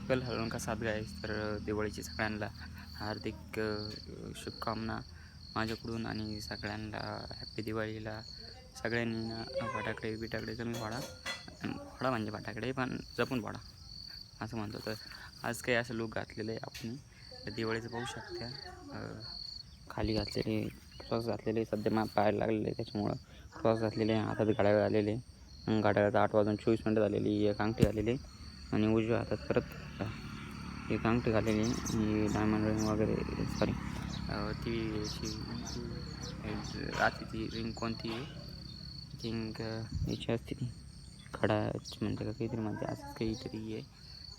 Welcome hello का साथ गाईस. तर दिवाळीची सगळ्यांना हार्दिक शुभकामना माझ्याकडून आणि सगळ्यांना हॅपी दिवाळीला. सगळ्यांनी ना फटाकडे कमी फोडा फोडा म्हणजे फटाकडे पण जपून फोडा असं म्हणतो. तर आज काही असं लूक घातलेलं आहे आपण दिवाळीचं पाहू शकता. खाली घातलेले क्रॉस घातलेले सध्या मला पाहायला लागलेले त्याच्यामुळं क्रॉस घातलेले हातात घड्याळ आलेले. घड्याळाचा 8:24 झालेली एक अंगठी आलेली आणि उजव्या हातात परत एक अंगठी घालेली आणि डायमंड रिंग वगैरे सॉरी ती राहते ती रिंग कोणती थिंक याची असते ती खडाच म्हणते का काहीतरी म्हणते असंच काहीतरी आहे.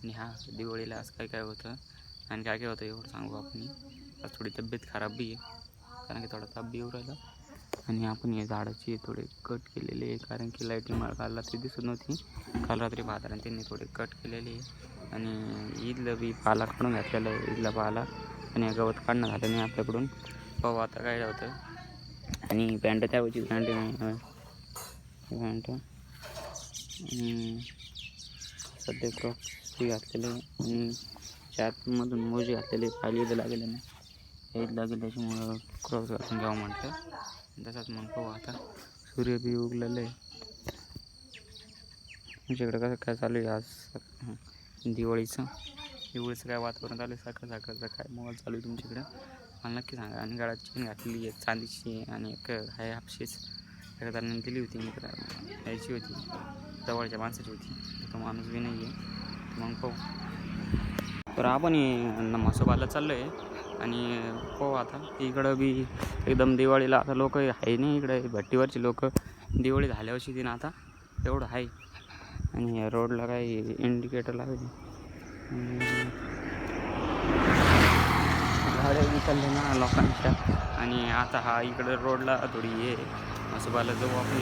आणि हा दिवाळीला असं काय होतं आणि काय होतं एवढं सांगू आपण. आज थोडी तब्येत खराब बी आहे कारण की थोडा ताप बी येऊ राहिला. आणि आपण या झाडाची थोडे कट केलेले आहे कारण की लाईटिंग मला काल रात्री दिसत नव्हती. काल रात्री बाजारात त्यांनी थोडे कट केलेले आहे. आणि ईदला बी पाला काढून घातलेला आहे. ईदला पाला आणि गवत काढणं झालं नाही आपल्याकडून. पाहू आता काय होतं. आणि पॅन्ट त्यावरची पॅन्ट सध्या क्रॉक्स घातलेले आणि चातमधून मोजे घातलेले. खाली ईद लागेल नाही ईद लागेल त्याच्यामुळं क्रॉक्स घालून घ्यावं म्हटलं. तसंच मग पाहू आता. सूर्य बी उगलेलं आहे. तुमच्याकडे कसं काय चालू आहे आज दिवाळीचं काय वातावरण चालू आहे. सकाळचं काय मोबाईल चालू आहे तुमच्याकडं मला नक्की सांगा. आणि गळ्यात चेन घातलेली आहे चांदीची आणि एक आहे हापशीच एका जणांनी दिली होती. मित्र याची होती जवळच्या माणसाची होती. तो माणूस बी नाही आहे. मग पाहू. तर आपण मसोबाला चाललो आहे आणि पाहू आता. इकडं बी एकदम दिवाळीला आता लोक आहे नाही इकडे भट्टीवरची लोक दिवाळी झाल्यावरची दिन आता एवढं आहे. आणि रोडला काही इंडिकेटर लागले गाड्या विचारले ना लोकांच्या. आणि आता हा इकडं रोडला थोडी हे मसोबाला जाऊ आपण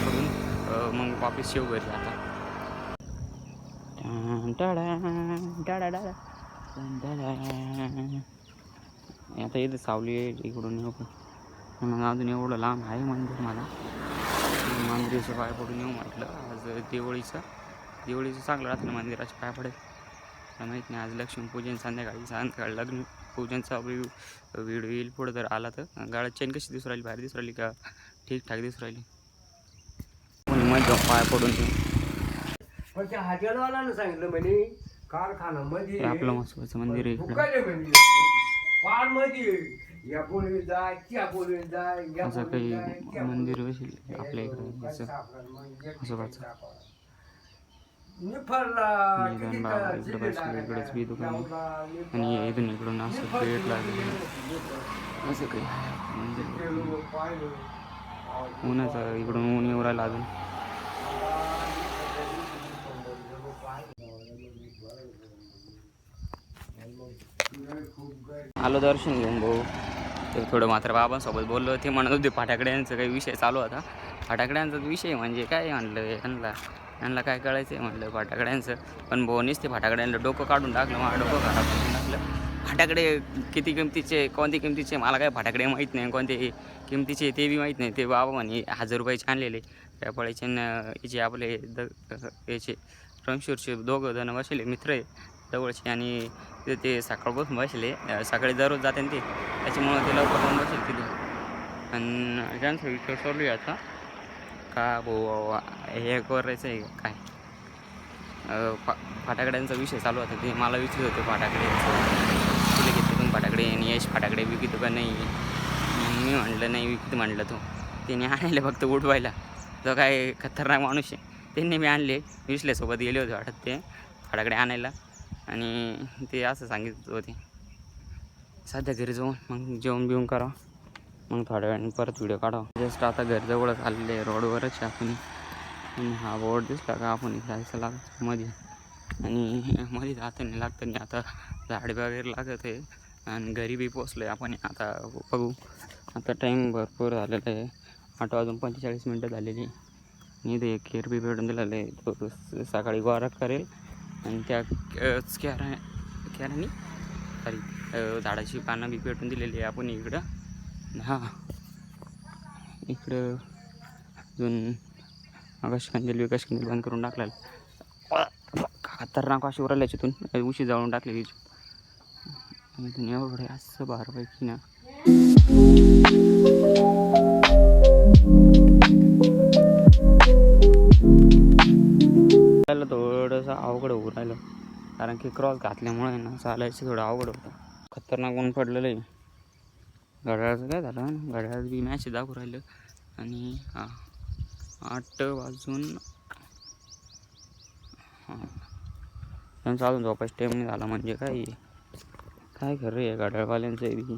करून मग वापस शेव घरी आता. आता इथं सावली आहे इकडून येऊ म्हणून अजून एवढं लांब आहे मंदिर. मला मंदिराचं पाय पडून येऊ म्हटलं. आज दिवाळीचं चांगलं राहतं ना मंदिराचे पाय पडेल माहीत नाही. आज लक्ष्मीपूजन संध्याकाळी लग्न पूजनचा व्हिडिओ येईल पुढं. जर आला तर गाळ्यात चेन कशी दिसू राहिली बाहेर दिसू राहिली का ठीकठाक दिसू राहिली. मग पाय पडून पण त्या हॉटेलवाल्यानं सांगितलं म्हणे कारखान्यामध्ये आपलं मसोबाचं मंदिर आहे इकडं. असं काही मंदिर असेल आपल्या इकडं मसोबाचं. निदान बाबा इकडं बसले इकडंच बी दुकान आणि इथून इकडून असं पेट लागले असं काही मंदिर. उन्हाचं इकडून ऊन येऊ राहिलं अजून. आलो दर्शन घेऊन भाऊ. तर थोडं मात्र बाबांसोबत बोललो. ते म्हणत होते फटाकड्यांचा काही विषय चालू होता. फटाकड्यांचा विषय म्हणजे काय म्हणलं यांना काय कळायचं आहे म्हटलं फटाकड्यांचं. पण भाऊनीच ते फटाकड्यांना डोकं काढून टाकलं. मला डोकं खराब करून टाकलं. फटाकडे किती किमतीचे कोणते किमतीचे मला काय फटाकडे माहीत नाही. कोणते किमतीचे ते बी माहीत नाही. ते बाबा म्हणे 1000 रुपयाचे आणलेले त्यापळेचे याचे आपले याचे रणशूरचे 2 जण बसले मित्र आहे जवळचे. आणि ते सकाळपासून बसले सकाळी दररोज जाते ते त्याच्यामुळं ते लवकर जाऊन बसेल तिथे. आणि त्यांचा विचार चालू आहे आता का भाऊ हे करायचं आहे काय फटाकड्यांचा विषय चालू होता. ते मला विचारत होते फटाकडे तुला घेतले तुम्ही फटाकडे आणि यश फटाकडे विकतो का नाही. मी म्हटलं नाही विकत म्हटलं. तो त्याने आणले फक्त उडवायला. तो काय खतरनाक माणूस आहे. त्यांनी मी आणले विसल्यासोबत गेले होते वाटत ते फटाकडे आणायला. आणि ते असं सांगितलं होते सध्या घरी जाऊन मग जेवण बिवून करावं मग थोड्या वेळाने परत व्हिडिओ काढावं. जस्ट आता घरजवळच आलेले रोडवरच आपण. आणि हा बोर्ड दिसला का आपण जायचं लागतं मध्ये. आणि मध्ये जाताना लागताना आता झाड वगैरे लागत आहे. आणि घरी बी पोचलो आहे आपण. आता बघू आता टाईम भरपूर झालेला आहे. 8:45 झालेली. आणि इथे एक खीर बी भेटून दिलेलं आहे. तो सकाळी गोरा करेल आणि त्या कॅरानी सॉरी झाडाची पानं बी भेटून दिलेली आहे आपण इकडं. हां इकडं अजून आकाशकंदील बंद करून टाकलेलं. खतरनाक अशी उरायला याच्यातून उशी जाळून टाकली तिची एवढं असं बारपैकी ना. थोडंसं अवघड होऊ राहिलं कारण की क्रॉस घातल्यामुळे ना चालायचं थोडं अवघड होतं. खतरनाक ऊन पडलेलं आहे. घड्याळाचं काय झालं घड्याळात बी मॅच दाखवू राहिलं आणि 8 वाजून त्यांचा अजून झोपायचा टाईम नाही झाला म्हणजे काय खरं आहे घड्याळवाल्यांचं बी.